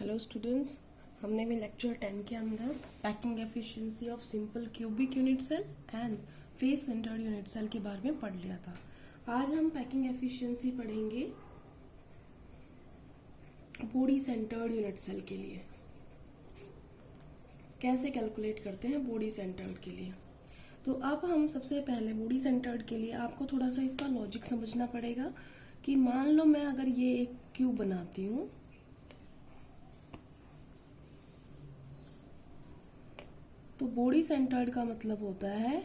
Hello students, हमने भी lecture 10 के अंदर packing efficiency of simple cubic unit cell and face centred unit cell के बारे में पढ़ लिया था। आज हम पैकिंग एफिशिएंसी पढ़ेंगे बॉडी सेंटर्ड यूनिट सेल के लिए। कैसे कैलकुलेट करते हैं बॉडी सेंटर्ड के लिए। तो अब हम सबसे पहले बॉडी सेंटर्ड के लिए आपको थोड़ा सा इसका लॉजिक समझना पड़ेगा कि मान लो मैं अगर ये एक क्यूब बनाती हूँ, तो बॉडी सेंटर्ड का मतलब होता है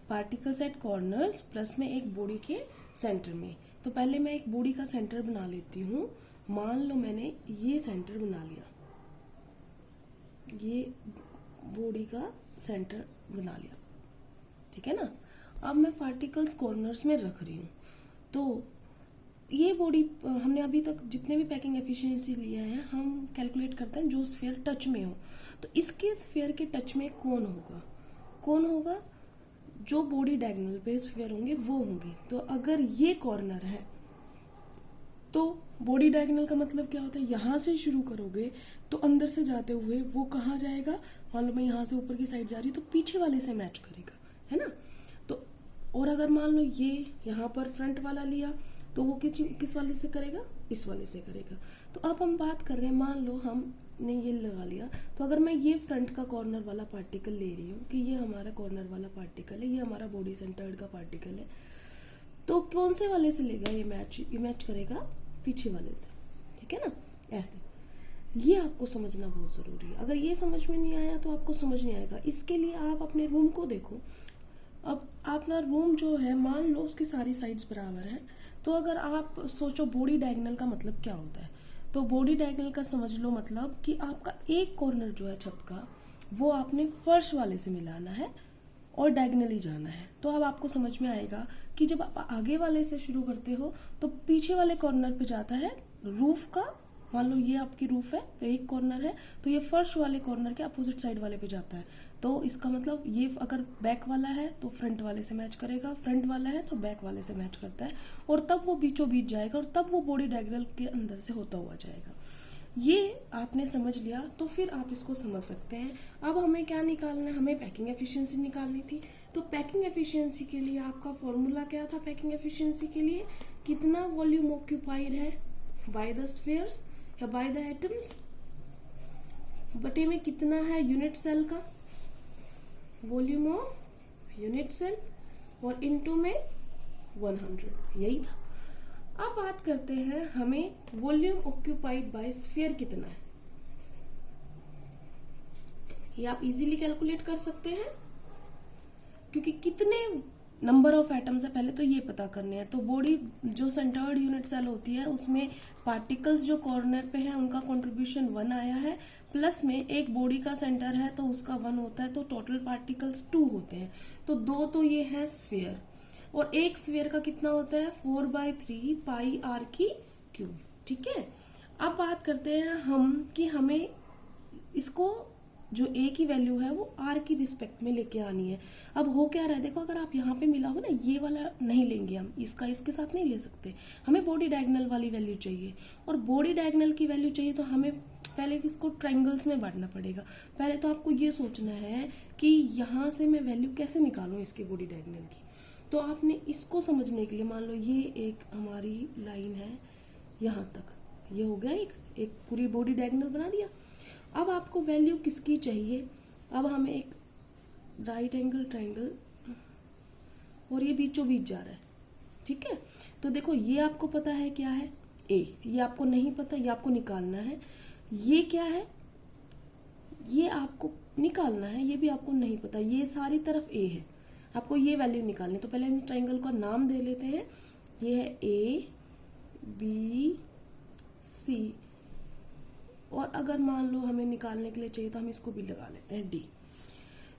पार्टिकल्स एट कॉर्नर्स प्लस में एक बॉडी के सेंटर में। तो पहले मैं एक बॉडी का सेंटर बना लेती हूँ। मान लो मैंने ये सेंटर बना लिया, ये बॉडी का सेंटर बना लिया, ठीक है ना। अब मैं पार्टिकल्स कॉर्नर्स में रख रही हूँ। तो ये बॉडी हमने अभी तक जितने भी पैकिंग एफिशिएंसी लिए हैं हम कैलकुलेट करते हैं जो स्फीयर टच में हो। तो इसके स्फीयर के टच में कौन होगा जो बॉडी डायगोनल पे स्फीयर होंगे वो होंगे। तो अगर ये कॉर्नर है तो बॉडी डायगोनल का मतलब क्या होता है, यहां से शुरू करोगे तो अंदर से जाते हुए वो कहाँ जाएगा। मान लो मैं यहाँ से ऊपर की साइड जा रही हूँ तो पीछे वाले से मैच करेगा, है ना। तो और अगर मान लो ये यहाँ पर फ्रंट वाला लिया तो वो किस वाले से करेगा, इस वाले से करेगा। तो अब हम बात कर रहे हैं, मान लो हमने ये लगा लिया, तो अगर मैं ये फ्रंट का कॉर्नर वाला पार्टिकल ले रही हूँ कि ये हमारा कॉर्नर वाला पार्टिकल है, ये हमारा बॉडी सेंटर्ड का पार्टिकल है, तो कौन से वाले से लेगा ये मैच करेगा पीछे वाले से, ठीक है ना। ऐसे ये आपको समझना बहुत जरूरी है। अगर ये समझ में नहीं आया तो आपको समझ नहीं आएगा। इसके लिए आप अपने रूम को देखो। अब अपना रूम जो है, मान लो उसकी सारी साइड्स बराबर है, तो अगर आप सोचो बॉडी डायगोनल का मतलब क्या होता है, तो बॉडी डायगोनल का समझ लो मतलब कि आपका एक कॉर्नर जो है छत का वो आपने फर्श वाले से मिलाना है और डायगोनली जाना है। तो अब आपको समझ में आएगा कि जब आप आगे वाले से शुरू करते हो तो पीछे वाले कॉर्नर पे जाता है रूफ का। मान लो ये आपकी रूफ है, एक कॉर्नर है, तो ये फर्श वाले कॉर्नर के अपोजिट साइड वाले पे जाता है। तो इसका मतलब ये अगर बैक वाला है तो फ्रंट वाले से मैच करेगा, फ्रंट वाला है तो बैक वाले से मैच करता है, और तब वो बीचों बीच जाएगा और तब वो बॉडी डायगोनल के अंदर से होता हुआ जाएगा। ये आपने समझ लिया तो फिर आप इसको समझ सकते हैं। अब हमें क्या निकालना है, हमें पैकिंग एफिशिएंसी निकालनी थी। तो पैकिंग एफिशिएंसी के लिए आपका फॉर्मूला क्या था, पैकिंग एफिशिएंसी के लिए कितना वॉल्यूम ऑक्यूपाइड है बाय द स्फीयर्स या बाय द एटम्स, बटे में कितना है यूनिट सेल का वॉल्यूम ऑफ यूनिट सेल, और इनटू में 100, यही था। अब बात करते हैं हमें वॉल्यूम ऑक्यूपाइड बाय स्फीयर कितना है। ये आप इजीली कैलकुलेट कर सकते हैं क्योंकि कितने नंबर ऑफ एटम्स है पहले तो ये पता करने हैं। तो बॉडी जो सेंटर्ड यूनिट सेल होती है उसमें पार्टिकल्स जो कॉर्नर पे हैं उनका कंट्रीब्यूशन 1 आया है, प्लस में एक बॉडी का सेंटर है तो उसका 1 होता है, तो टोटल पार्टिकल्स 2 होते हैं। तो 2 तो ये है स्फीयर, और एक स्फीयर का कितना होता है 4/3 पाई आर की क्यूब, ठीक है। अब बात करते हैं हम कि हमें इसको जो ए की वैल्यू है वो आर की रिस्पेक्ट में लेके आनी है। अब हो क्या रहा है, देखो अगर आप यहाँ पे मिलाओगे ना, ये वाला नहीं लेंगे हम, इसका इसके साथ नहीं ले सकते, हमें बॉडी डायगोनल वाली वैल्यू चाहिए। और बॉडी डायगोनल की वैल्यू चाहिए तो हमें पहले इसको ट्रायंगल्स में बांटना पड़ेगा। पहले तो आपको ये सोचना है कि यहाँ से मैं वैल्यू कैसे निकालूं इसकी बॉडी डायगोनल की। तो आपने इसको समझने के लिए, मान लो ये एक हमारी लाइन है यहाँ तक, ये हो गया एक पूरी बॉडी डायगोनल बना दिया। अब आपको वैल्यू किसकी चाहिए, अब हमें एक राइट एंगल ट्रायंगल, और ये बीचों बीच जा रहा है, ठीक है। तो देखो ये आपको पता है क्या है ए, ये आपको नहीं पता, ये आपको निकालना है। ये क्या है, ये आपको निकालना है, ये भी आपको नहीं पता, ये सारी तरफ ए है, आपको ये वैल्यू निकालनी। तो पहले हम ट्रायंगल का नाम दे लेते हैं, ये है ए बी सी, और अगर मान लो हमें निकालने के लिए चाहिए तो हम इसको भी लगा लेते हैं डी।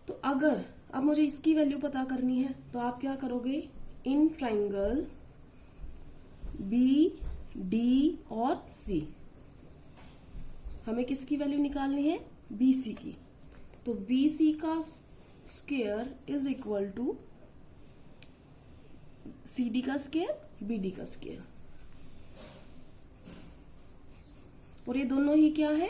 तो अगर अब मुझे इसकी वैल्यू पता करनी है तो आप क्या करोगे, इन ट्रायंगल बी डी और सी हमें किसकी वैल्यू निकालनी है, बी सी की। तो बी सी का square is equal to C D का स्क्वायर, बी डी का स्क्वायर। और ये दोनों ही क्या है,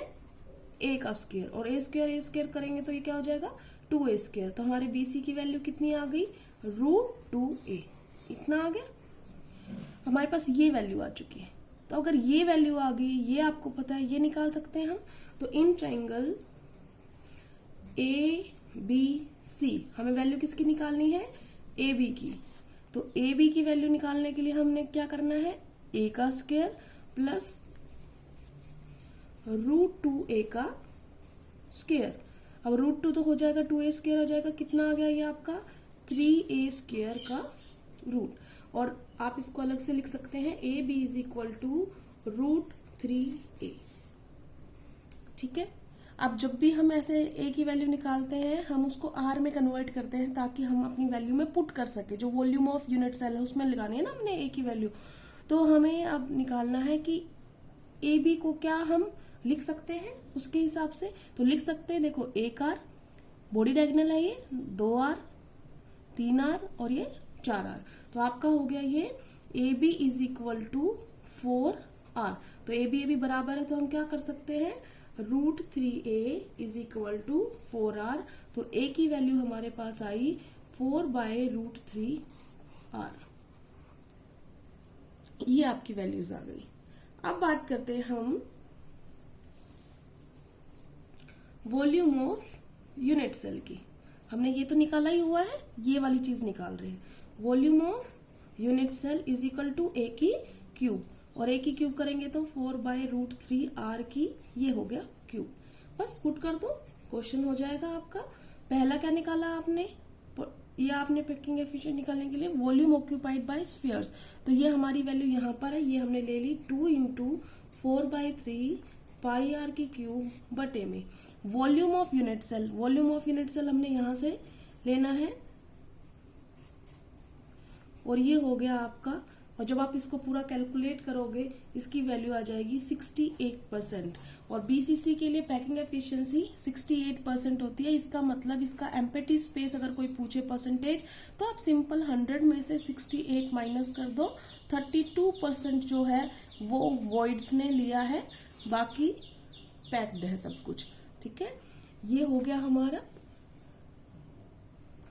ए का स्क्वायर, और ए स्क्वायर करेंगे तो ये क्या हो जाएगा 2a²। तो हमारे BC की वैल्यू कितनी आ गई, √2a, इतना आ गया। हमारे पास ये वैल्यू आ चुकी है। तो अगर ये वैल्यू आ गई, ये आपको पता है, ये निकाल सकते हैं हम। तो इन ट्राइंगल ABC हमें वैल्यू किसकी निकालनी है, AB की। तो AB की वैल्यू निकालने के लिए हमने क्या करना है, a का स्क्वायर प्लस √2a का स्क्वायर। अब √2 तो हो जाएगा 2a² आ जाएगा, कितना आ गया ये आपका 3a² का रूट। और आप इसको अलग से लिख सकते हैं, AB = √3a। ठीक है। अब जब भी हम ऐसे a की वैल्यू निकालते हैं, हम उसको r में कन्वर्ट करते हैं ताकि हम अपनी वैल्यू में पुट कर सके। जो वॉल्यूम ऑफ यूनिट सेल है उसमें लगानी है ना हमने a की वैल्यू। तो हमें अब निकालना है कि AB को क्या हम लिख सकते हैं उसके हिसाब से। तो लिख सकते हैं, देखो 1r, बॉडी डायगोनल है ये 2r, 3r और ये 4r। तो आपका हो गया ये AB = 4r। तो AB बराबर है, तो हम क्या कर सकते हैं, √3a = 4r। तो a की वैल्यू हमारे पास आई 4/√3r। ये आपकी वैल्यूज आ गई। अब बात करते हैं हम वॉल्यूम ऑफ यूनिट सेल की। हमने ये तो निकाला ही हुआ है, ये वाली चीज निकाल रहे हैं। Volume of unit cell = a की क्यूब, और a की क्यूब करेंगे तो 4/√3r की, ये हो गया क्यूब। बस पुट कर दो, क्वेश्चन हो जाएगा आपका। पहला क्या निकाला आपने, ये आपने पैकिंग एफिशिएंट निकालने के लिए वॉल्यूम ऑक्यूपाइड बाय स्फीयर्स। तो ये हमारी वैल्यू यहाँ पर है, ये हमने ले ली 2 × 4/3 πr की क्यूब बटे में volume of unit cell. Volume of unit cell हमने यहां से लेना है, और ये हो गया आपका। और जब आप इसको पूरा कैलकुलेट करोगे, इसकी वैल्यू आ जाएगी 68%। और BCC के लिए पैकिंग एफिशिएंसी 68% होती है। इसका मतलब इसका एम्प्टी स्पेस अगर कोई पूछे परसेंटेज, तो आप सिंपल 100 में से 68 माइनस कर दो। 32% जो है वो वॉइड्स ने लिया है, बाकी पैक्ड है सब कुछ। ठीक है, ये हो गया हमारा।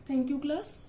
Thank you class.